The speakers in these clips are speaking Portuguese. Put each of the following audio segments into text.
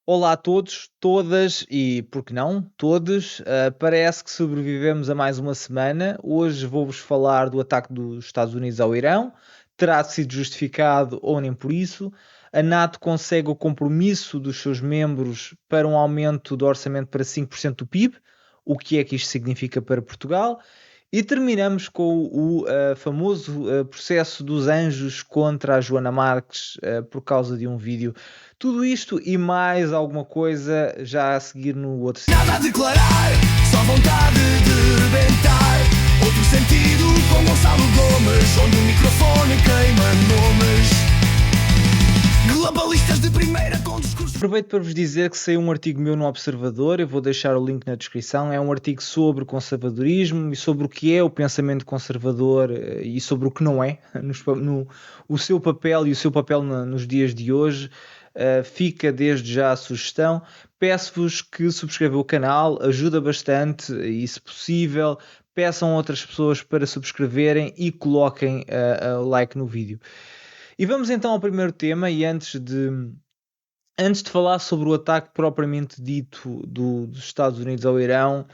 Olá a todos, todas e, por que não, todos. Parece que sobrevivemos a mais uma semana. Hoje vou-vos falar do ataque dos Estados Unidos ao Irão. Terá sido justificado ou nem por isso. A NATO consegue o compromisso dos seus membros para um aumento do orçamento para 5% do PIB. O que é que isto significa para Portugal? E terminamos com o famoso processo dos anjos contra a Joana Marques por causa de um vídeo. Tudo isto e mais alguma coisa já a seguir no outro sentido. Nada a declarar, só vontade de rebentar. Outro sentido com Gonçalo Gomes, onde o microfone queima nomes. Globalistas de primeira com discurso. Aproveito para vos dizer que saiu um artigo meu no Observador, eu vou deixar o link na descrição. É um artigo sobre conservadorismo e sobre o que é o pensamento conservador e sobre o que não é, o seu papel e o seu papel nos dias de hoje. Fica desde já a sugestão. Peço-vos que subscrevam o canal, ajuda bastante e, se possível, peçam a outras pessoas para subscreverem e coloquem o like no vídeo. E vamos então ao primeiro tema. E antes de falar sobre o ataque propriamente dito dos Estados Unidos ao Irão,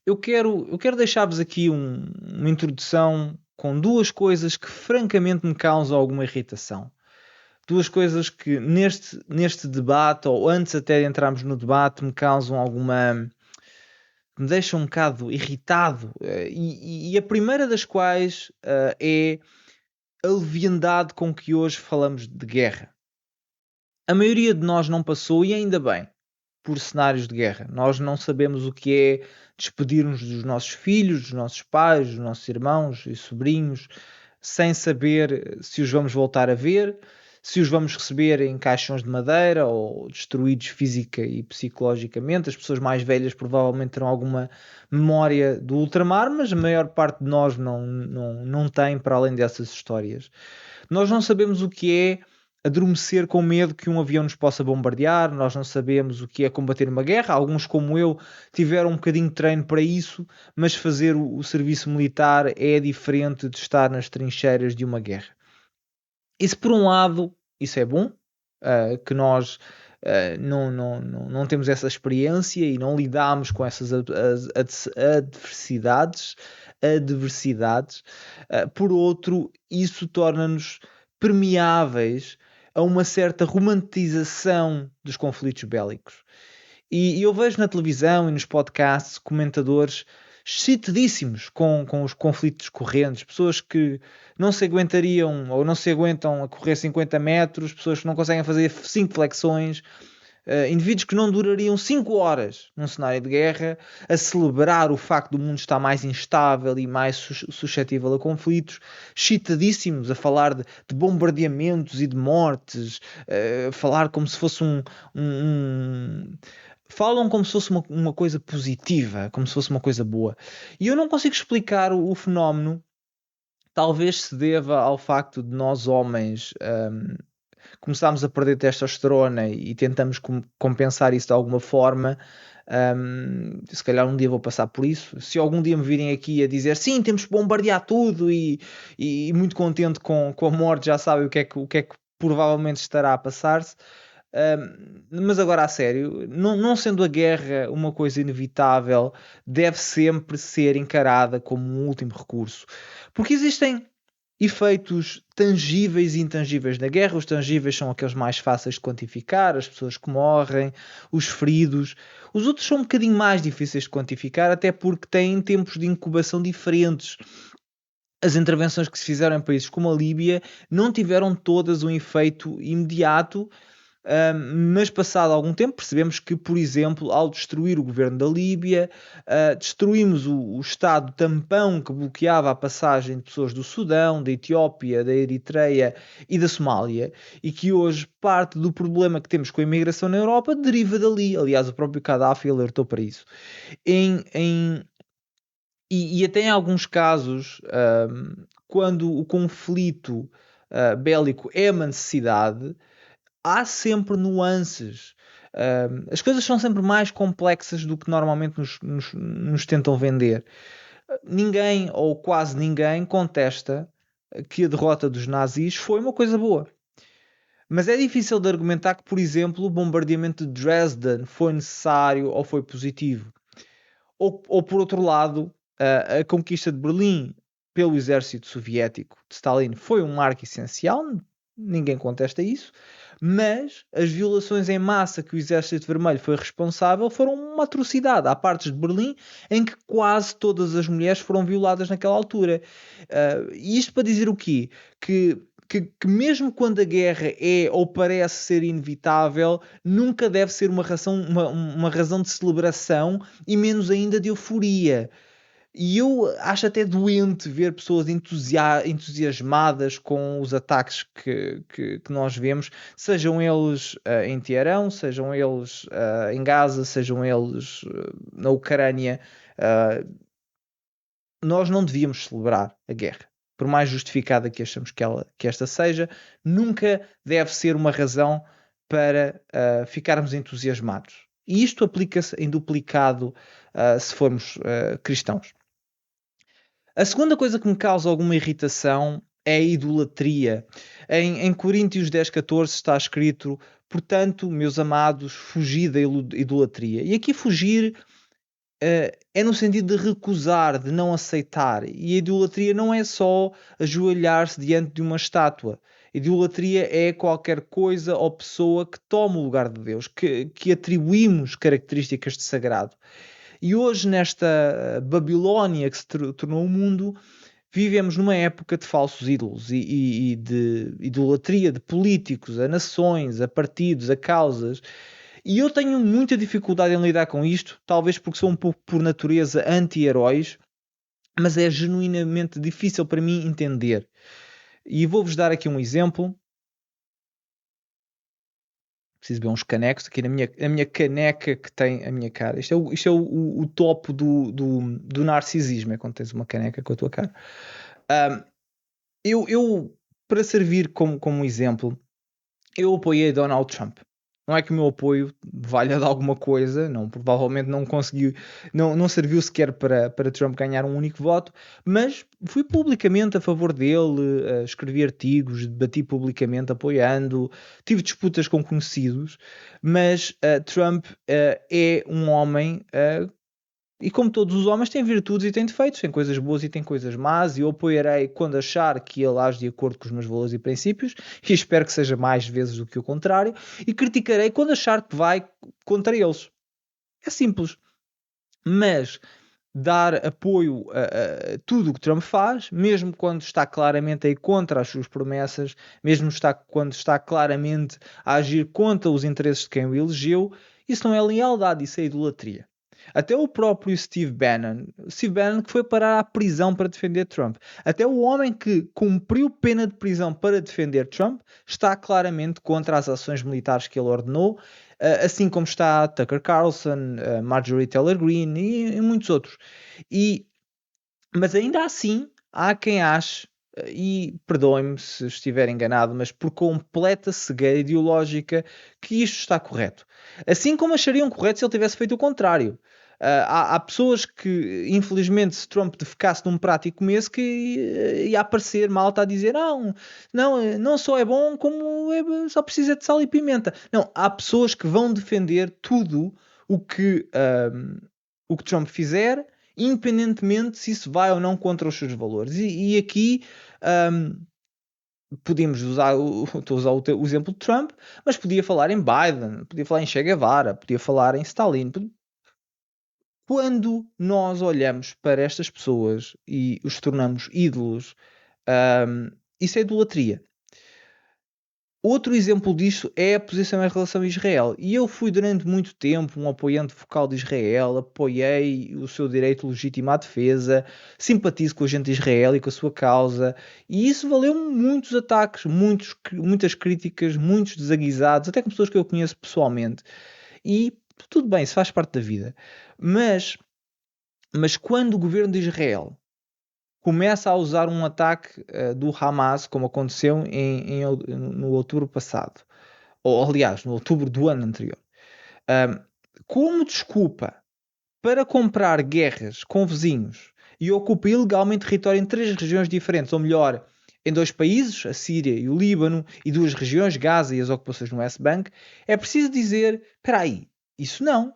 eu quero deixar-vos aqui uma introdução com duas coisas que francamente me causam alguma irritação. Duas coisas que neste debate, ou antes até de entrarmos no debate, me deixam um bocado irritado. E a primeira das quais é a leviandade com que hoje falamos de guerra. A maioria de nós não passou, e ainda bem, por cenários de guerra. Nós não sabemos o que é despedir-nos dos nossos filhos, dos nossos pais, dos nossos irmãos e sobrinhos, sem saber se os vamos voltar a ver, se os vamos receber em caixões de madeira ou destruídos física e psicologicamente. As pessoas mais velhas provavelmente terão alguma memória do ultramar, mas a maior parte de nós não tem, para além dessas histórias. Nós não sabemos o que é adormecer com medo que um avião nos possa bombardear, nós não sabemos o que é combater uma guerra. Alguns, como eu, tiveram um bocadinho de treino para isso, mas fazer o serviço militar é diferente de estar nas trincheiras de uma guerra. E se por um lado isso é bom, que nós não temos essa experiência e não lidamos com essas adversidades, por outro, isso torna-nos permeáveis a uma certa romantização dos conflitos bélicos. E eu vejo na televisão e nos podcasts comentadores excitadíssimos com os conflitos correntes, pessoas que não se aguentariam ou não se aguentam a correr 50 metros, pessoas que não conseguem fazer 5 flexões, indivíduos que não durariam 5 horas num cenário de guerra, a celebrar o facto do mundo estar mais instável e mais suscetível a conflitos, excitadíssimos a falar de bombardeamentos e de mortes, falar como se fosse falam como se fosse uma coisa positiva, como se fosse uma coisa boa. E eu não consigo explicar o fenómeno. Talvez se deva ao facto de nós homens começarmos a perder testosterona e tentamos compensar isso de alguma forma. Se calhar um dia vou passar por isso. Se algum dia me virem aqui a dizer sim, temos que bombardear tudo e muito contente com a morte, já sabem o que é que provavelmente estará a passar-se. Mas agora a sério, não sendo a guerra uma coisa inevitável, deve sempre ser encarada como um último recurso, porque existem efeitos tangíveis e intangíveis na guerra. Os tangíveis são aqueles mais fáceis de quantificar, as pessoas que morrem, os feridos. Os outros são um bocadinho mais difíceis de quantificar, até porque têm tempos de incubação diferentes. As intervenções que se fizeram em países como a Líbia não tiveram todas um efeito imediato, mas passado algum tempo percebemos que, por exemplo, ao destruir o governo da Líbia, destruímos o Estado tampão que bloqueava a passagem de pessoas do Sudão, da Etiópia, da Eritreia e da Somália, e que hoje parte do problema que temos com a imigração na Europa deriva dali. Aliás, o próprio Gaddafi alertou para isso. E até em alguns casos, quando o conflito bélico é uma necessidade, há sempre nuances. As coisas são sempre mais complexas do que normalmente nos tentam vender. Ninguém, ou quase ninguém, contesta que a derrota dos nazis foi uma coisa boa. Mas é difícil de argumentar que, por exemplo, o bombardeamento de Dresden foi necessário ou foi positivo. Ou por outro lado, a conquista de Berlim pelo exército soviético de Stalin foi um marco essencial, ninguém contesta isso, mas as violações em massa que o Exército Vermelho foi responsável foram uma atrocidade. Há partes de Berlim em que quase todas as mulheres foram violadas naquela altura. E isto para dizer o quê? Que mesmo quando a guerra é ou parece ser inevitável, nunca deve ser uma razão de celebração e menos ainda de euforia. E eu acho até doente ver pessoas entusiasmadas com os ataques que nós vemos, sejam eles em Teherão, sejam eles em Gaza, sejam eles na Ucrânia. Nós não devíamos celebrar a guerra. Por mais justificada que achamos que esta seja, nunca deve ser uma razão para ficarmos entusiasmados. E isto aplica-se em duplicado se formos cristãos. A segunda coisa que me causa alguma irritação é a idolatria. Em Coríntios 10:14 está escrito: portanto, meus amados, fugi da idolatria. E aqui fugir é no sentido de recusar, de não aceitar. E a idolatria não é só ajoelhar-se diante de uma estátua. A idolatria é qualquer coisa ou pessoa que toma o lugar de Deus, que atribuímos características de sagrado. E hoje, nesta Babilónia que se tornou o mundo, vivemos numa época de falsos ídolos e de idolatria de políticos, a nações, a partidos, a causas. E eu tenho muita dificuldade em lidar com isto, talvez porque sou um pouco por natureza anti-heróis, mas é genuinamente difícil para mim entender. E vou-vos dar aqui um exemplo. Preciso ver uns canecos aqui na minha caneca que tem a minha cara. Isto é o topo do narcisismo, é quando tens uma caneca com a tua cara. Eu para servir como exemplo, eu apoiei Donald Trump. Não é que o meu apoio valha de alguma coisa, não, provavelmente não conseguiu, não serviu sequer para Trump ganhar um único voto, mas fui publicamente a favor dele, escrevi artigos, debati publicamente apoiando, tive disputas com conhecidos, mas Trump é um homem e como todos os homens tem virtudes e tem defeitos, tem coisas boas e tem coisas más, e eu apoiarei quando achar que ele age de acordo com os meus valores e princípios, e espero que seja mais vezes do que o contrário, e criticarei quando achar que vai contra eles. É simples. Mas dar apoio a tudo o que Trump faz, mesmo quando está claramente a ir contra as suas promessas, mesmo quando está claramente a agir contra os interesses de quem o elegeu, isso não é lealdade, isso é idolatria. Até o próprio Steve Bannon que foi parar à prisão para defender Trump. Até o homem que cumpriu pena de prisão para defender Trump está claramente contra as ações militares que ele ordenou, assim como está Tucker Carlson, Marjorie Taylor Greene e muitos outros. Mas ainda assim, há quem ache, e perdoem-me se estiver enganado, mas por completa cegueira ideológica, que isto está correto. Assim como achariam correto se ele tivesse feito o contrário. Há pessoas que, infelizmente, se Trump ficasse num prato e comesse, que ia aparecer malta a dizer não só é bom, como só precisa de sal e pimenta. Não, há pessoas que vão defender tudo o que Trump fizer, independentemente se isso vai ou não contra os seus valores. E aqui podíamos estou a usar o exemplo de Trump, mas podia falar em Biden, podia falar em Che Guevara, podia falar em Stalin. Quando nós olhamos para estas pessoas e os tornamos ídolos, isso é idolatria. Outro exemplo disto é a posição em relação a Israel. E eu fui durante muito tempo um apoiante vocal de Israel, apoiei o seu direito legítimo à defesa, simpatizo com a gente de Israel e com a sua causa, e isso valeu muitos ataques, muitas críticas, muitos desaguisados, até com pessoas que eu conheço pessoalmente. E tudo bem, isso faz parte da vida. Mas quando o governo de Israel começa a usar um ataque do Hamas, como aconteceu no outubro passado, ou aliás, no outubro do ano anterior, como desculpa para comprar guerras com vizinhos e ocupa ilegalmente território em 3 regiões diferentes, ou melhor, em 2 países, a Síria e o Líbano, e 2 regiões, Gaza e as ocupações no West Bank, é preciso dizer, espera aí, isso não.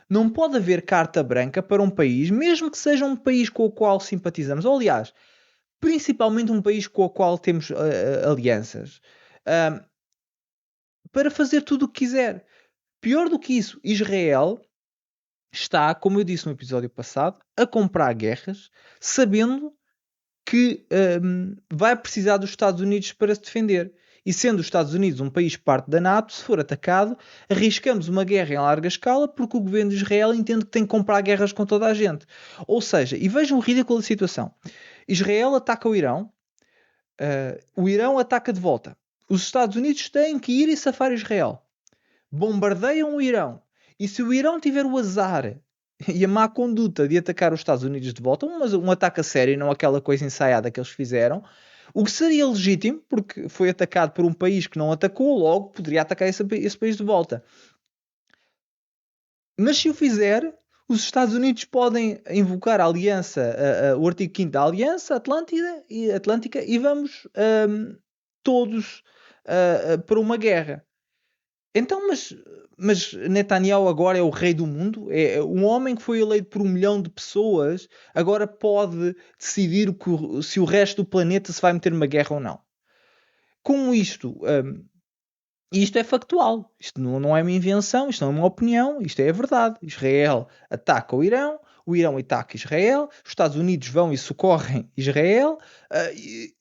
Não pode haver carta branca para um país, mesmo que seja um país com o qual simpatizamos. Ou, aliás, principalmente um país com o qual temos alianças, para fazer tudo o que quiser. Pior do que isso, Israel está, como eu disse no episódio passado, a comprar guerras, sabendo que vai precisar dos Estados Unidos para se defender. E sendo os Estados Unidos um país parte da NATO, se for atacado, arriscamos uma guerra em larga escala porque o governo de Israel entende que tem que comprar guerras com toda a gente. Ou seja, e vejam o ridículo da situação. Israel ataca o Irão ataca de volta. Os Estados Unidos têm que ir e safar Israel. Bombardeiam o Irão. E se o Irão tiver o azar e a má conduta de atacar os Estados Unidos de volta, um ataque a sério e não aquela coisa ensaiada que eles fizeram, o que seria legítimo, porque foi atacado por um país que não atacou, logo poderia atacar esse país de volta. Mas se o fizer, os Estados Unidos podem invocar a aliança, o artigo 5º da Aliança Atlântica e vamos todos para uma guerra. Então, mas Netanyahu agora é o rei do mundo? É um homem que foi eleito por 1 milhão de pessoas, agora pode decidir se o resto do planeta se vai meter numa guerra ou não. Com isto, isto é factual. Isto não é uma invenção, isto não é uma opinião, isto é a verdade. Israel ataca o Irão ataca Israel, os Estados Unidos vão e socorrem Israel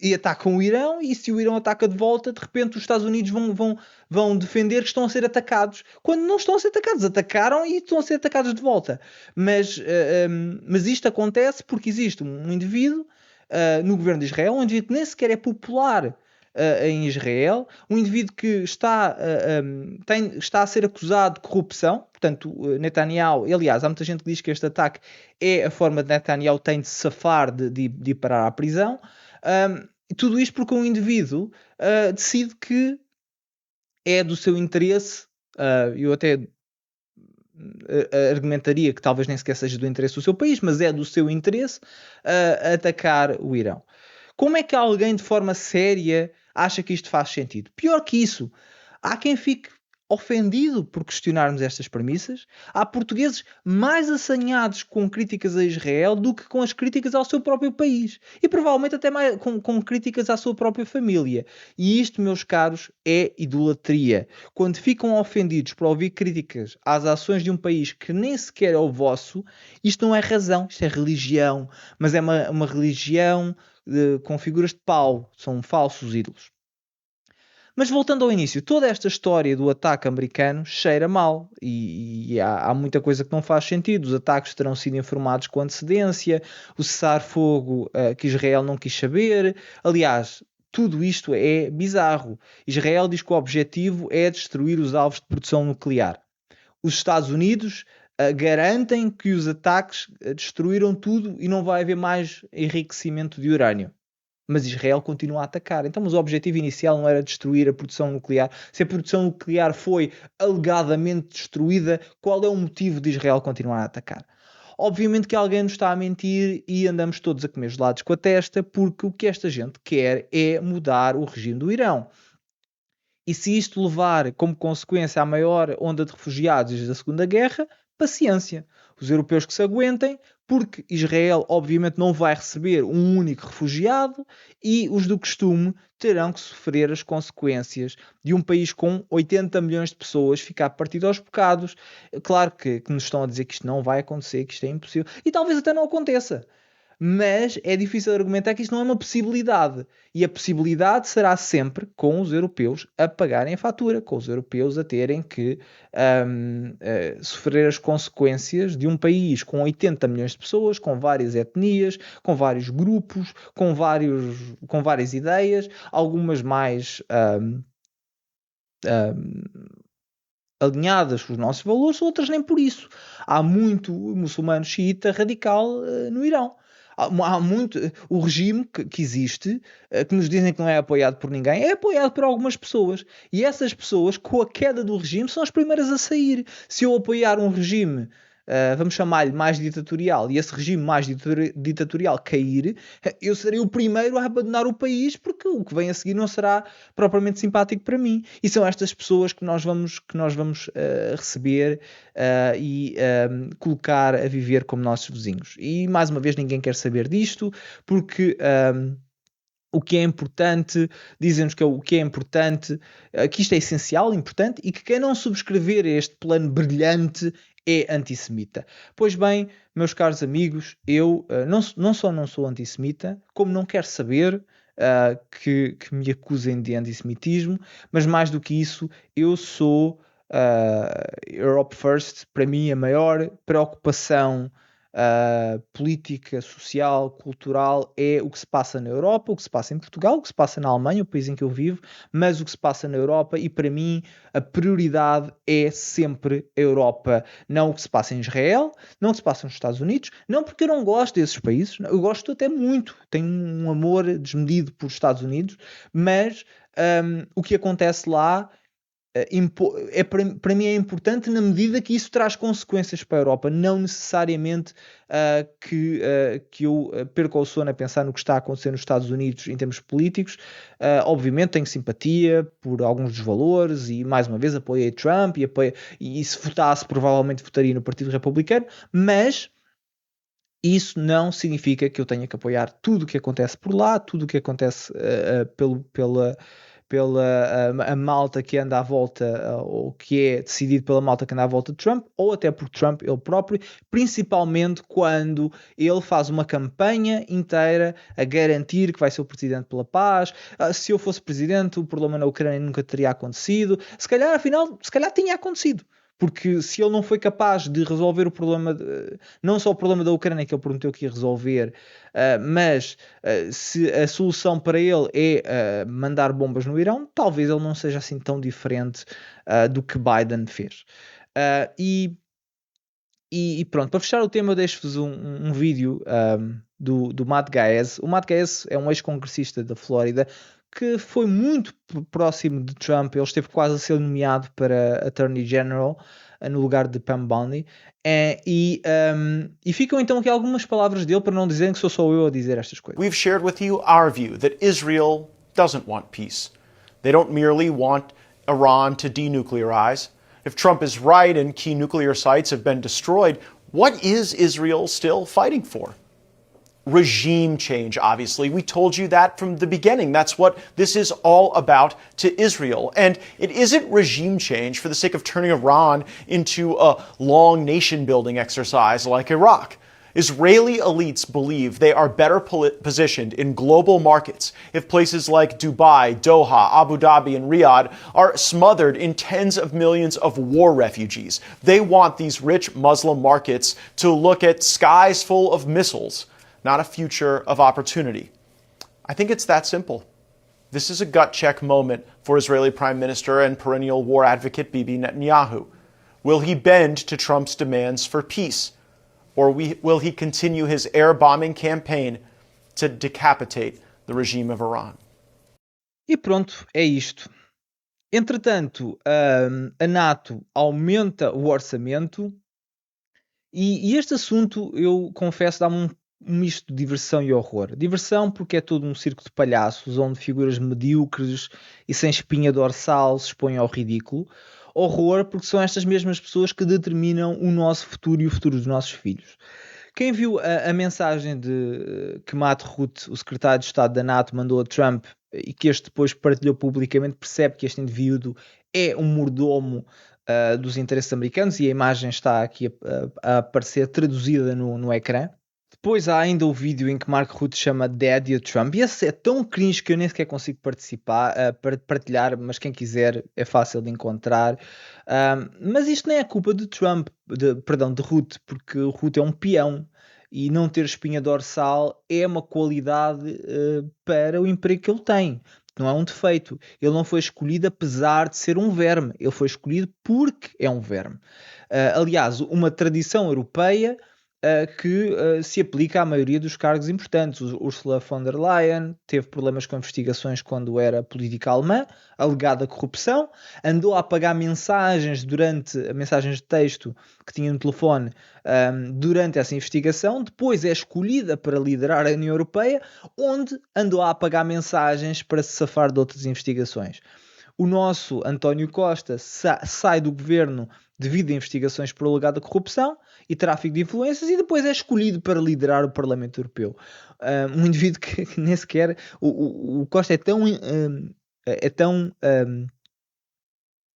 e atacam o Irão, e se o Irão ataca de volta, de repente os Estados Unidos vão defender que estão a ser atacados, quando não estão a ser atacados. Atacaram e estão a ser atacados de volta. Mas isto acontece porque existe um indivíduo no governo de Israel, um indivíduo que nem sequer é popular em Israel, um indivíduo que está a ser acusado de corrupção. Portanto, Netanyahu, aliás, há muita gente que diz que este ataque é a forma de Netanyahu tem de se safar de ir parar à prisão, e tudo isto porque um indivíduo decide que é do seu interesse, eu até argumentaria que talvez nem sequer seja do interesse do seu país, mas é do seu interesse atacar o Irão. Como é que alguém de forma séria acha que isto faz sentido? Pior que isso, há quem fique ofendido por questionarmos estas premissas. Há portugueses mais assanhados com críticas a Israel do que com as críticas ao seu próprio país. E provavelmente até mais com críticas à sua própria família. E isto, meus caros, é idolatria. Quando ficam ofendidos por ouvir críticas às ações de um país que nem sequer é o vosso, isto não é razão, isto é religião. Mas é uma religião com figuras de pau, são falsos ídolos. Mas voltando ao início, toda esta história do ataque americano cheira mal e há muita coisa que não faz sentido. Os ataques terão sido informados com antecedência, o cessar-fogo que Israel não quis saber. Aliás, tudo isto é bizarro. Israel diz que o objetivo é destruir os alvos de produção nuclear. Os Estados Unidos garantem que os ataques destruíram tudo e não vai haver mais enriquecimento de urânio. Mas Israel continua a atacar. Então, mas o objetivo inicial não era destruir a produção nuclear. Se a produção nuclear foi alegadamente destruída, qual é o motivo de Israel continuar a atacar? Obviamente que alguém nos está a mentir e andamos todos a comer gelados com a testa, porque o que esta gente quer é mudar o regime do Irão. E se isto levar como consequência à maior onda de refugiados desde a Segunda Guerra, paciência. Os europeus que se aguentem, porque Israel obviamente não vai receber um único refugiado e os do costume terão que sofrer as consequências de um país com 80 milhões de pessoas ficar partido aos bocados. Claro que nos estão a dizer que isto não vai acontecer, que isto é impossível, e talvez até não aconteça. Mas é difícil argumentar que isto não é uma possibilidade. E a possibilidade será sempre com os europeus a pagarem a fatura, com os europeus a terem que sofrer as consequências de um país com 80 milhões de pessoas, com várias etnias, com vários grupos, com várias ideias, algumas mais alinhadas com os nossos valores, outras nem por isso. Há muito muçulmano xiita radical no Irão. Há muito. O regime que existe, que nos dizem que não é apoiado por ninguém, é apoiado por algumas pessoas. E essas pessoas, com a queda do regime, são as primeiras a sair. Se eu apoiar um regime vamos chamar-lhe mais ditatorial, e esse regime mais ditatorial cair, eu serei o primeiro a abandonar o país, porque o que vem a seguir não será propriamente simpático para mim. E são estas pessoas que nós vamos receber e colocar a viver como nossos vizinhos. E mais uma vez ninguém quer saber disto, porque o que é importante, dizem-nos que o que é importante, que isto é essencial, importante, e que quem não subscrever este plano brilhante é antissemita. Pois bem, meus caros amigos, eu não só não sou antissemita, como não quero saber que me acusem de antissemitismo, mas mais do que isso, eu sou Europe First. Para mim, a maior preocupação política, social, cultural é o que se passa na Europa, o que se passa em Portugal, o que se passa na Alemanha, o país em que eu vivo, mas o que se passa na Europa, e para mim a prioridade é sempre a Europa, não o que se passa em Israel, não o que se passa nos Estados Unidos, não porque eu não gosto desses países, eu gosto até muito, tenho um amor desmedido por Estados Unidos, mas o que acontece lá para mim é importante na medida que isso traz consequências para a Europa, não necessariamente que eu perca o sono a pensar no que está a acontecer nos Estados Unidos em termos políticos. Obviamente tenho simpatia por alguns dos valores e, mais uma vez, apoiei Trump e se votasse provavelmente votaria no Partido Republicano, mas isso não significa que eu tenha que apoiar tudo o que acontece por lá, tudo o que acontece pela a malta que anda à volta, ou que é decidido pela malta que anda à volta de Trump, ou até por Trump ele próprio, principalmente quando ele faz uma campanha inteira a garantir que vai ser o presidente pela paz. Se eu fosse presidente, o problema na Ucrânia nunca teria acontecido. Se calhar tinha acontecido. Porque se ele não foi capaz de resolver o problema, não só o problema da Ucrânia que ele prometeu que ia resolver, mas se a solução para ele é mandar bombas no Irão, talvez ele não seja assim tão diferente do que Biden fez. E pronto, para fechar o tema, eu deixo-vos um vídeo do Matt Gaetz. O Matt Gaetz é um ex-congressista da Flórida que foi muito próximo de Trump. Ele esteve quase a ser nomeado para Attorney General no lugar de Pam Bondi. E ficam então aqui algumas palavras dele para não dizerem que sou só eu a dizer estas coisas. We've shared with you our view that Israel doesn't want peace. They don't merely want Iran to denuclearize. If Trump is right and key nuclear sites have been destroyed, what is Israel still fighting for? Regime change, obviously. We told you that from the beginning. That's what this is all about to Israel. And it isn't regime change for the sake of turning Iran into a long nation-building exercise like Iraq. Israeli elites believe they are better positioned in global markets if places like Dubai, Doha, Abu Dhabi, and Riyadh are smothered in tens of millions of war refugees. They want these rich Muslim markets to look at skies full of missiles, not a future of opportunity. I think it's that simple. This is a gut check moment for Israeli Prime Minister and perennial war advocate Bibi Netanyahu. Will he bend to Trump's demands for peace? Or will he continue his air bombing campaign to decapitate the regime of Iran? E pronto, é isto. Entretanto, a NATO aumenta o orçamento e este assunto, eu confesso, dá-me um misto de diversão e horror. Diversão porque é todo um circo de palhaços onde figuras medíocres e sem espinha dorsal se expõem ao ridículo. Horror porque são estas mesmas pessoas que determinam o nosso futuro e o futuro dos nossos filhos. Quem viu a mensagem que Matt Rutte, o secretário de Estado da NATO, mandou a Trump e que este depois partilhou publicamente, percebe que este indivíduo é um mordomo dos interesses americanos, e a imagem está aqui a aparecer traduzida no ecrã. Depois há ainda o vídeo em que Mark Rutte chama Daddy a Trump, e esse é tão cringe que eu nem sequer consigo partilhar, mas quem quiser é fácil de encontrar. Mas isto nem é culpa de Trump, de Rutte, porque o Rutte é um peão e não ter espinha dorsal é uma qualidade para o emprego que ele tem. Não é um defeito. Ele não foi escolhido apesar de ser um verme, ele foi escolhido porque é um verme. Aliás, uma tradição europeia que se aplica à maioria dos cargos importantes. Ursula von der Leyen teve problemas com investigações quando era política alemã, alegada corrupção, andou a apagar mensagens de texto que tinha no telefone durante essa investigação, depois é escolhida para liderar a União Europeia, onde andou a apagar mensagens para se safar de outras investigações. O nosso António Costa sai do governo devido a investigações por alegada corrupção e tráfico de influências e depois é escolhido para liderar o Parlamento Europeu. Um indivíduo que nem sequer... O Costa é tão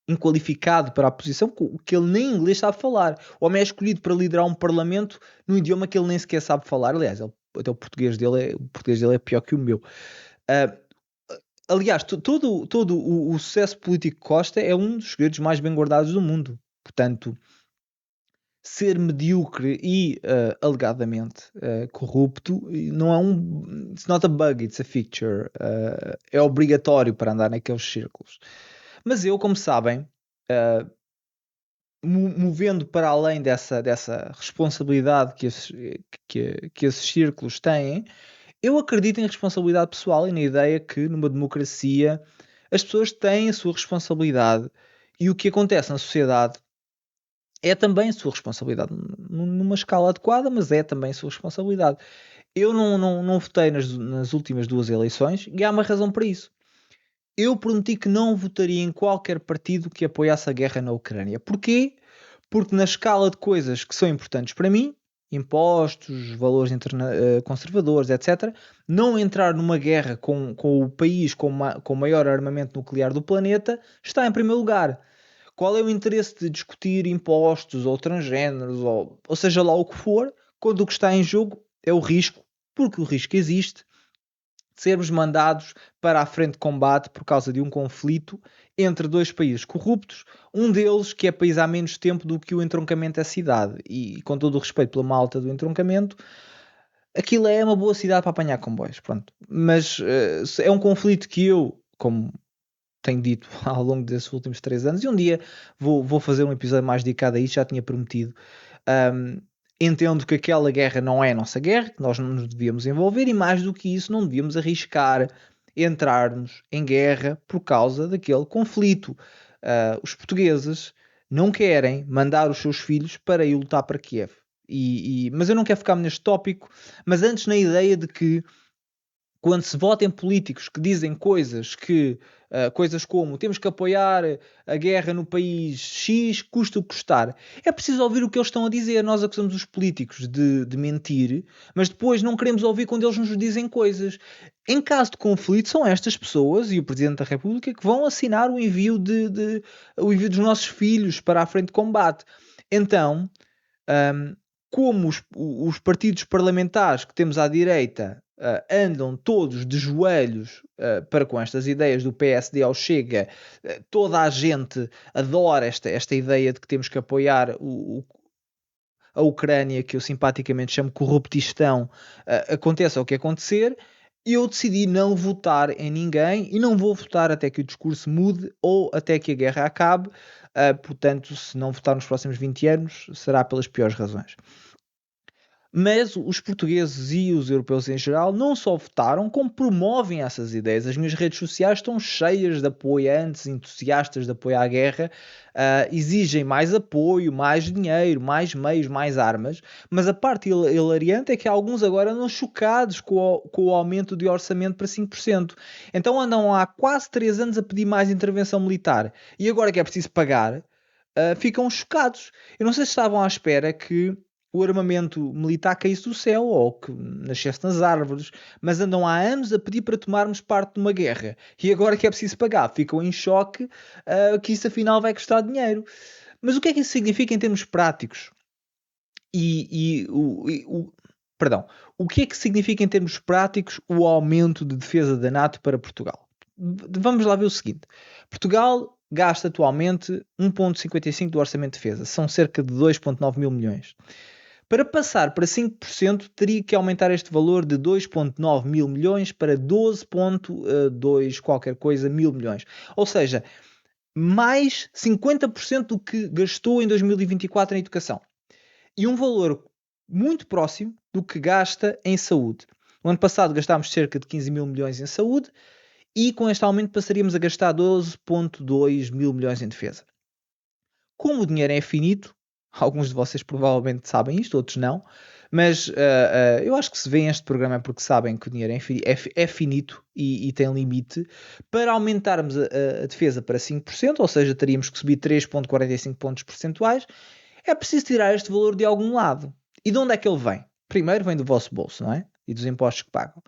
inqualificado para a posição que ele nem inglês sabe falar. O homem é escolhido para liderar um Parlamento num idioma que ele nem sequer sabe falar. Aliás, até o português dele é pior que o meu. Aliás, todo o sucesso político de Costa é um dos segredos mais bem guardados do mundo. Portanto, ser medíocre e alegadamente corrupto não é it's not a bug, it's a feature. É obrigatório para andar naqueles círculos. Mas eu, como sabem, movendo para além dessa responsabilidade que esses círculos têm, eu acredito em responsabilidade pessoal e na ideia que numa democracia as pessoas têm a sua responsabilidade e o que acontece na sociedade é também a sua responsabilidade, numa escala adequada, mas é também a sua responsabilidade. Eu não votei nas últimas 2 eleições e há uma razão para isso. Eu prometi que não votaria em qualquer partido que apoiasse a guerra na Ucrânia. Porquê? Porque na escala de coisas que são importantes para mim, impostos, valores conservadores, etc., não entrar numa guerra com o país com o maior armamento nuclear do planeta está em primeiro lugar. Qual é o interesse de discutir impostos ou transgêneros, ou seja lá o que for, quando o que está em jogo é o risco, porque o risco existe, de sermos mandados para a frente de combate por causa de um conflito entre 2 países corruptos, um deles que é país há menos tempo do que o entroncamento é cidade, e com todo o respeito pela malta do entroncamento, aquilo é uma boa cidade para apanhar comboios, pronto. Mas é um conflito que eu, como tenho dito ao longo desses últimos 3 anos, e um dia vou fazer um episódio mais dedicado a isso, já tinha prometido. Entendo que aquela guerra não é a nossa guerra, que nós não nos devíamos envolver, e mais do que isso, não devíamos arriscar entrarmos em guerra por causa daquele conflito. Os portugueses não querem mandar os seus filhos para ir lutar para Kiev. Mas eu não quero ficar neste tópico, mas antes na ideia de que quando se vota em políticos que dizem coisas como temos que apoiar a guerra no país X, custa o que custar, é preciso ouvir o que eles estão a dizer. Nós acusamos os políticos de mentir, mas depois não queremos ouvir quando eles nos dizem coisas. Em caso de conflito, são estas pessoas e o Presidente da República que vão assinar o envio dos nossos filhos para a frente de combate. Então, como os partidos parlamentares que temos à direita andam todos de joelhos para com estas ideias do PSD ao Chega, toda a gente adora esta ideia de que temos que apoiar a Ucrânia, que eu simpaticamente chamo corruptistão, aconteça o que acontecer, eu decidi não votar em ninguém e não vou votar até que o discurso mude ou até que a guerra acabe. Portanto, se não votar nos próximos 20 anos, será pelas piores razões. Mas os portugueses e os europeus em geral não só votaram, como promovem essas ideias. As minhas redes sociais estão cheias de apoiantes, entusiastas de apoio à guerra, exigem mais apoio, mais dinheiro, mais meios, mais armas, mas a parte hilariante é que alguns agora andam chocados com o aumento de orçamento para 5%. Então andam há quase 3 anos a pedir mais intervenção militar, e agora que é preciso pagar, ficam chocados. Eu não sei se estavam à espera que o armamento militar caísse do céu ou que nascesse nas árvores, mas andam há anos a pedir para tomarmos parte de uma guerra e agora que é preciso pagar, ficam em choque que isso afinal vai custar dinheiro. Mas o que é que isso significa em termos práticos? O que é que significa em termos práticos o aumento de defesa da NATO para Portugal? Vamos lá ver o seguinte. Portugal gasta atualmente 1,55% do orçamento de defesa, são cerca de 2,9 mil milhões. Para passar para 5%, teria que aumentar este valor de 2,9 mil milhões para 12,2 qualquer coisa mil milhões. Ou seja, mais 50% do que gastou em 2024 em educação. E um valor muito próximo do que gasta em saúde. No ano passado gastámos cerca de 15 mil milhões em saúde e com este aumento passaríamos a gastar 12,2 mil milhões em defesa. Como o dinheiro é finito, alguns de vocês provavelmente sabem isto, outros não, mas eu acho que se vê este programa é porque sabem que o dinheiro é finito e tem limite. Para aumentarmos a defesa para 5%, ou seja, teríamos que subir 3,45 pontos percentuais, é preciso tirar este valor de algum lado. E de onde é que ele vem? Primeiro vem do vosso bolso, não é? E dos impostos que pagam.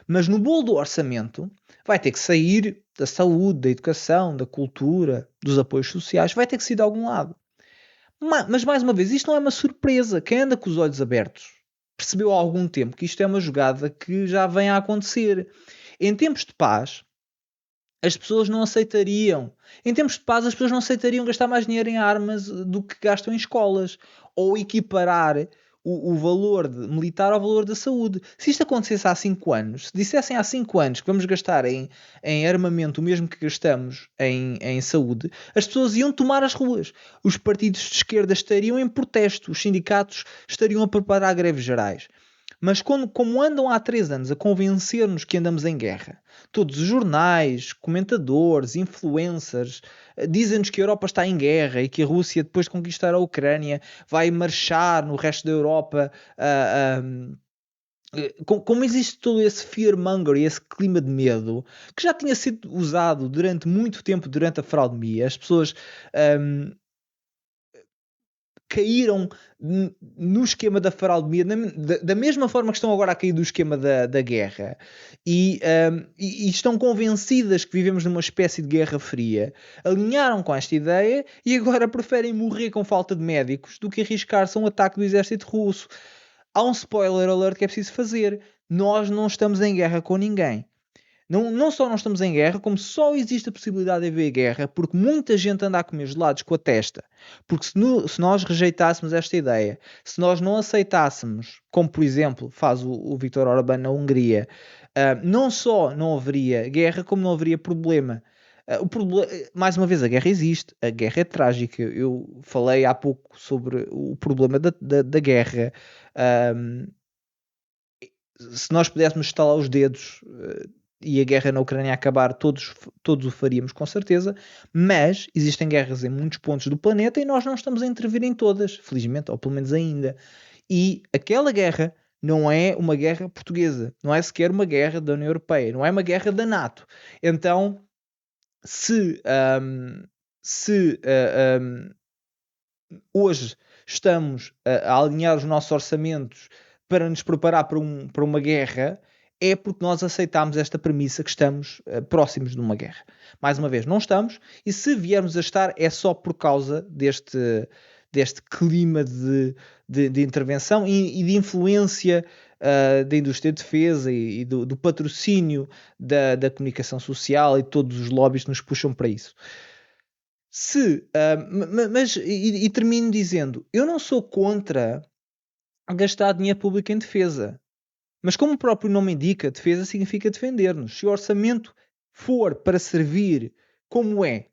Mas no bolo do orçamento vai ter que sair da saúde, da educação, da cultura, dos apoios sociais, vai ter que sair de algum lado. Mas mais uma vez, isto não é uma surpresa. Quem anda com os olhos abertos percebeu há algum tempo que isto é uma jogada que já vem a acontecer. Em tempos de paz, as pessoas não aceitariam. Em tempos de paz, as pessoas não aceitariam gastar mais dinheiro em armas do que gastam em escolas. Ou equiparar o valor militar ao valor da saúde. Se isto acontecesse há 5 anos, se dissessem há 5 anos que vamos gastar em armamento o mesmo que gastamos em saúde, as pessoas iam tomar as ruas. Os partidos de esquerda estariam em protesto. Os sindicatos estariam a preparar greves gerais. Mas como andam há 3 anos a convencer-nos que andamos em guerra, todos os jornais, comentadores, influencers, dizem-nos que a Europa está em guerra e que a Rússia, depois de conquistar a Ucrânia, vai marchar no resto da Europa. Como existe todo esse fearmonger e esse clima de medo que já tinha sido usado durante muito tempo durante a fraudemia, as pessoas caíram no esquema da fraudemia da mesma forma que estão agora a cair do esquema da guerra e estão convencidas que vivemos numa espécie de guerra fria, alinharam com esta ideia e agora preferem morrer com falta de médicos do que arriscar-se a um ataque do exército russo. Há um spoiler alert que é preciso fazer: nós não estamos em guerra com ninguém. Não só não estamos em guerra, como só existe a possibilidade de haver guerra porque muita gente anda a comer gelados com a testa. Porque se nós rejeitássemos esta ideia, se nós não aceitássemos, como por exemplo faz o Viktor Orbán na Hungria, não só não haveria guerra, como não haveria problema. Mais uma vez, a guerra existe, a guerra é trágica. Eu falei há pouco sobre o problema da guerra. Se nós pudéssemos estalar os dedos e a guerra na Ucrânia acabar, todos o faríamos com certeza, mas existem guerras em muitos pontos do planeta e nós não estamos a intervir em todas, felizmente, ou pelo menos ainda. E aquela guerra não é uma guerra portuguesa, não é sequer uma guerra da União Europeia, não é uma guerra da NATO. Então, se hoje estamos a alinhar os nossos orçamentos para nos preparar para uma guerra, é porque nós aceitámos esta premissa que estamos próximos de uma guerra. Mais uma vez, não estamos, e se viermos a estar é só por causa deste clima de intervenção e de influência da indústria de defesa e do patrocínio da comunicação social e todos os lobbies que nos puxam para isso. E termino dizendo, eu não sou contra gastar dinheiro público em defesa. Mas como o próprio nome indica, defesa significa defender-nos. Se o orçamento for para servir como é,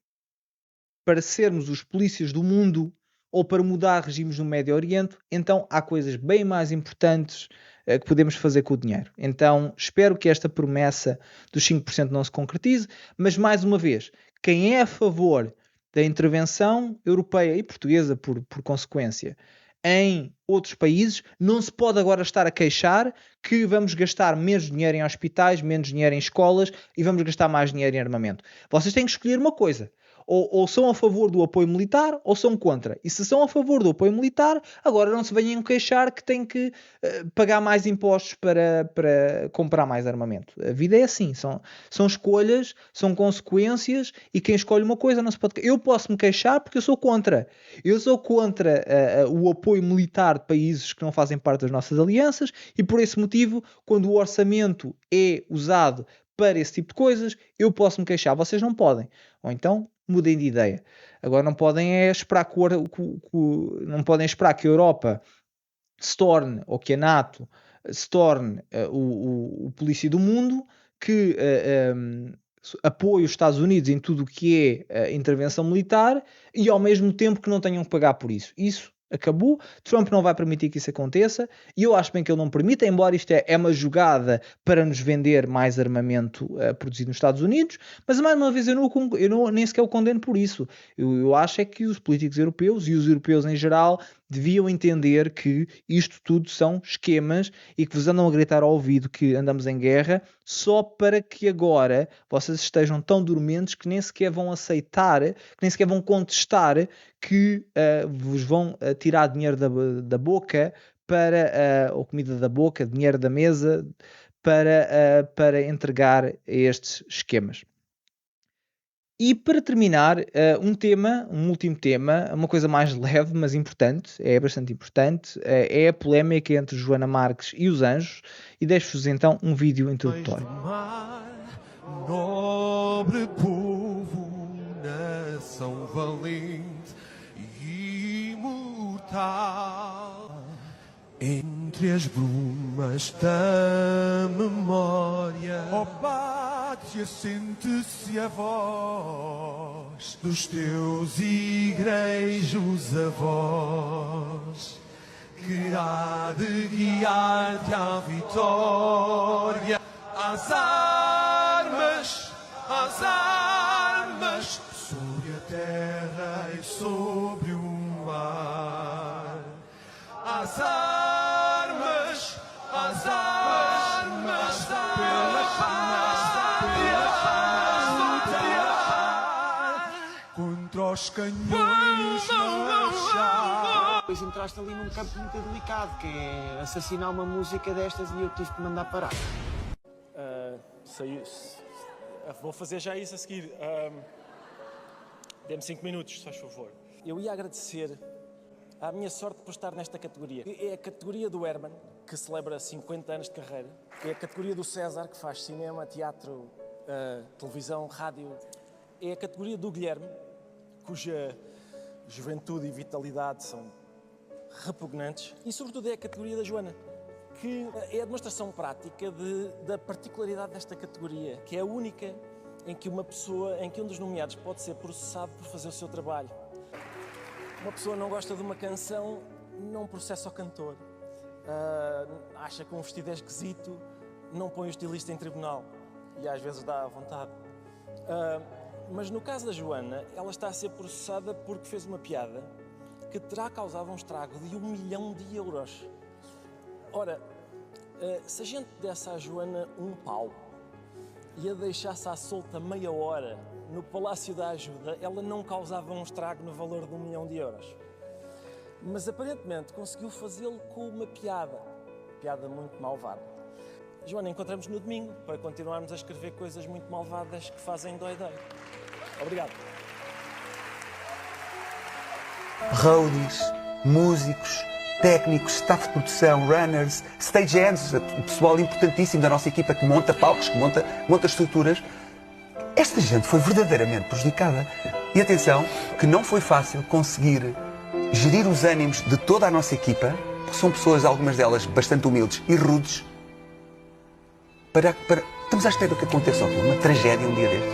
para sermos os polícias do mundo ou para mudar regimes no Médio Oriente, então há coisas bem mais importantes que podemos fazer com o dinheiro. Então espero que esta promessa dos 5% não se concretize, mas mais uma vez, quem é a favor da intervenção europeia e portuguesa por consequência em outros países, não se pode agora estar a queixar que vamos gastar menos dinheiro em hospitais, menos dinheiro em escolas e vamos gastar mais dinheiro em armamento. Vocês têm que escolher uma coisa. Ou são a favor do apoio militar ou são contra. E se são a favor do apoio militar, agora não se venham queixar que têm que pagar mais impostos para comprar mais armamento. A vida é assim. São escolhas, são consequências e quem escolhe uma coisa não se pode... Eu posso me queixar porque eu sou contra. Eu sou contra o apoio militar de países que não fazem parte das nossas alianças e por esse motivo, quando o orçamento é usado para esse tipo de coisas, eu posso me queixar. Vocês não podem. Ou então mudem de ideia. Agora não podem esperar não podem esperar que a Europa se torne, ou que a NATO se torne o polícia do mundo, que apoie os Estados Unidos em tudo o que é intervenção militar e ao mesmo tempo que não tenham que pagar por isso. Isso Acabou. Trump não vai permitir que isso aconteça e eu acho bem que ele não permita, embora isto é uma jogada para nos vender mais armamento produzido nos Estados Unidos, mas mais uma vez eu nem sequer o condeno por isso. Eu acho é que os políticos europeus e os europeus em geral deviam entender que isto tudo são esquemas e que vos andam a gritar ao ouvido que andamos em guerra só para que agora vocês estejam tão dormentes que nem sequer vão aceitar, que nem sequer vão contestar que vos vão tirar dinheiro da boca para, ou comida da boca, dinheiro da mesa, para entregar a estes esquemas. E para terminar, um último tema, uma coisa mais leve, mas importante, é bastante importante, é a polémica entre Joana Marques e os Anjos, e deixo-vos então um vídeo introdutório. Nobre povo, nação valente e imortal, entre as brumas da memória, ó pátria, sente-se a voz dos teus igrejos avós, que há de guiar-te à vitória. Às armas, sobre a terra e sobre o mar. Às armas, pela paz, contra os canhões não achar. Depois entraste ali num campo muito delicado, que é assassinar uma música destas e eu tive que mandar parar. Vou fazer já isso a seguir. Dê-me 5 minutos, se faz favor. Eu ia agradecer à minha sorte por estar nesta categoria. É a categoria do Herman, que celebra 50 anos de carreira. É a categoria do César, que faz cinema, teatro, televisão, rádio. É a categoria do Guilherme, cuja juventude e vitalidade são repugnantes. E, sobretudo, é a categoria da Joana, que é a demonstração prática da particularidade desta categoria, que é a única em que um dos nomeados pode ser processado por fazer o seu trabalho. Uma pessoa não gosta de uma canção, não processa o cantor. Acha que um vestido é esquisito, não põe o estilista em tribunal. E às vezes dá à vontade. Mas no caso da Joana, ela está a ser processada porque fez uma piada que terá causado um estrago de 1 milhão de euros. Ora, se a gente desse à Joana um pau e a deixasse à solta meia hora no Palácio da Ajuda, ela não causava um estrago no valor de 1 milhão de euros. Mas aparentemente conseguiu fazê-lo com uma piada muito malvada. Joana, encontramos no domingo para continuarmos a escrever coisas muito malvadas que fazem doideira. Obrigado. Roadies, músicos, técnicos, staff de produção, runners, stagehands, o pessoal importantíssimo da nossa equipa que monta palcos, que monta estruturas. Esta gente foi verdadeiramente prejudicada. E atenção, que não foi fácil conseguir gerir os ânimos de toda a nossa equipa, porque são pessoas, algumas delas, bastante humildes e rudes, estamos à espera que aconteça uma tragédia um dia destes.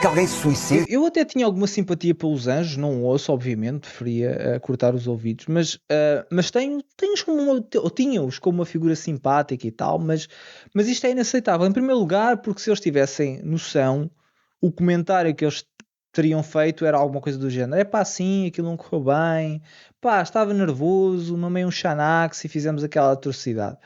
Que alguém se suicide. Eu até tinha alguma simpatia pelos Anjos, não ouço, obviamente, preferia cortar os ouvidos, mas tinha-os como uma figura simpática e tal, mas isto é inaceitável. Em primeiro lugar, porque se eles tivessem noção, o comentário que eles teriam feito era alguma coisa do género: é pá, sim, aquilo não correu bem, pá, estava nervoso, mamei um Xanax e fizemos aquela atrocidade.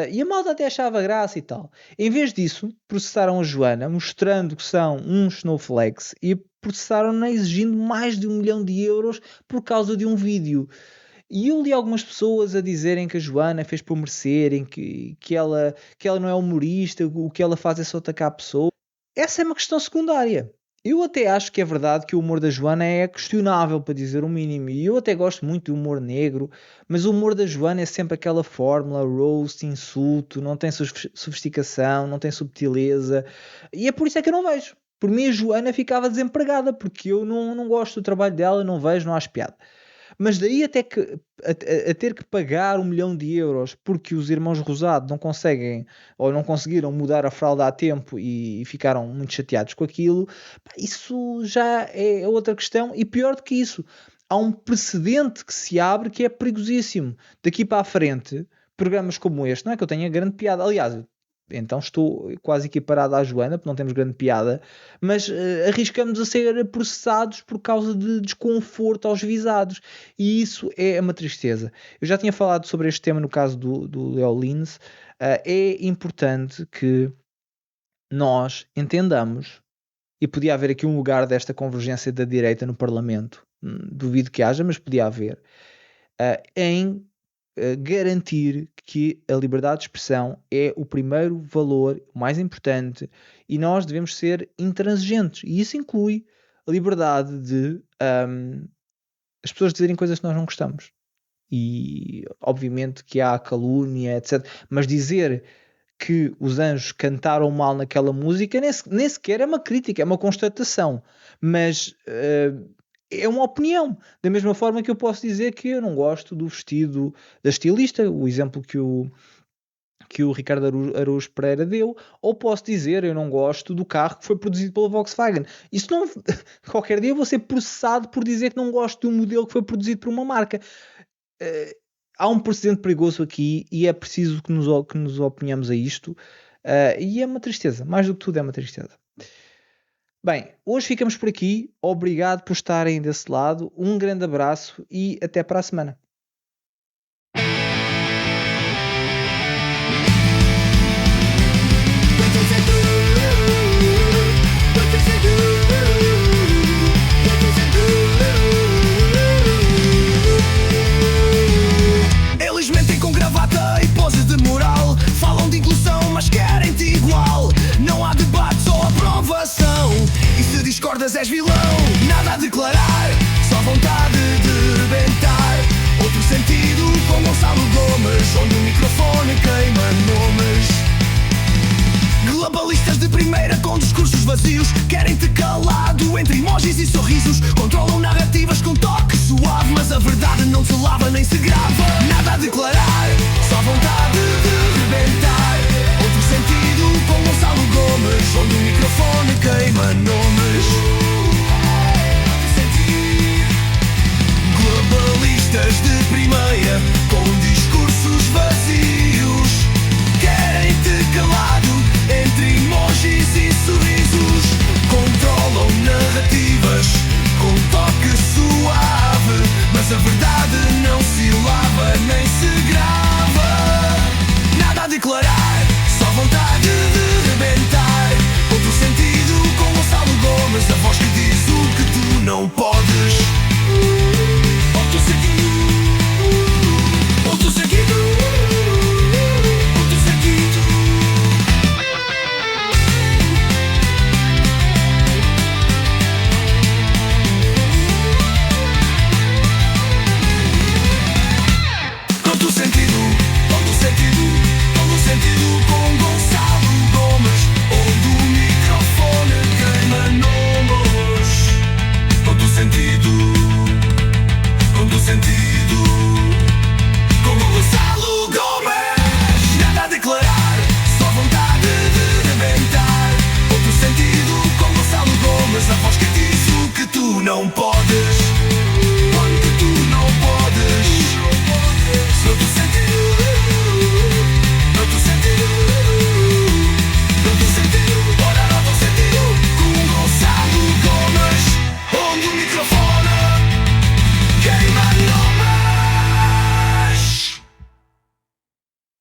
E a malta até achava graça e tal. Em vez disso, processaram a Joana, mostrando que são uns snowflakes, e processaram-na exigindo mais de 1 milhão de euros por causa de um vídeo. E eu li algumas pessoas a dizerem que a Joana fez por merecerem, que ela não é humorista, o que ela faz é só atacar a pessoa. Essa é uma questão secundária. Eu até acho que é verdade que o humor da Joana é questionável, para dizer o mínimo, e eu até gosto muito do humor negro, mas o humor da Joana é sempre aquela fórmula, roast, insulto, não tem sofisticação, não tem subtileza, e é por isso é que eu não vejo. Por mim a Joana ficava desempregada, porque eu não gosto do trabalho dela, não vejo, não acho piada. Mas daí até que a ter que pagar 1 milhão de euros porque os irmãos Rosado não conseguem ou não conseguiram mudar a fralda a tempo e ficaram muito chateados com aquilo, isso já é outra questão. E pior do que isso, há um precedente que se abre que é perigosíssimo. Daqui para a frente, programas como este, não é que eu tenha grande piada. Aliás, então estou quase equiparado à Joana, porque não temos grande piada, mas arriscamos a ser processados por causa de desconforto aos visados. E isso é uma tristeza. Eu já tinha falado sobre este tema no caso do Leo Lins. É importante que nós entendamos, e podia haver aqui um lugar desta convergência da direita no Parlamento, duvido que haja, mas podia haver, em garantir que a liberdade de expressão é o primeiro valor, o mais importante, e nós devemos ser intransigentes. E isso inclui a liberdade de as pessoas dizerem coisas que nós não gostamos. E obviamente que há calúnia, etc. Mas dizer que os Anjos cantaram mal naquela música nem sequer é uma crítica, é uma constatação. Mas é uma opinião. Da mesma forma que eu posso dizer que eu não gosto do vestido da estilista, o exemplo que o Ricardo Araújo Pereira deu, ou posso dizer eu não gosto do carro que foi produzido pela Volkswagen. Isso não... Qualquer dia eu vou ser processado por dizer que não gosto de um modelo que foi produzido por uma marca. Há um precedente perigoso aqui e é preciso que nos oponhamos a isto. E é uma tristeza. Mais do que tudo é uma tristeza. Bem, hoje ficamos por aqui. Obrigado por estarem desse lado. Um grande abraço e até para a semana. Eles mentem com gravata e poses de moral. Falam de inclusão, mas querem-te igual. Não há debate, só aprovação. E se discordas és vilão. Nada a declarar, só vontade de rebentar. Outro sentido com Gonçalo Gomes, onde o microfone queima nomes. Globalistas de primeira com discursos vazios. Querem-te calado entre emojis e sorrisos. Controlam narrativas com toque suave, mas a verdade não se lava nem se grava. Nada a declarar, só vontade de rebentar. Outro sentido com Gonçalo Gomes, onde o microfone queima nomes. Globalistas de primeira com discursos vazios.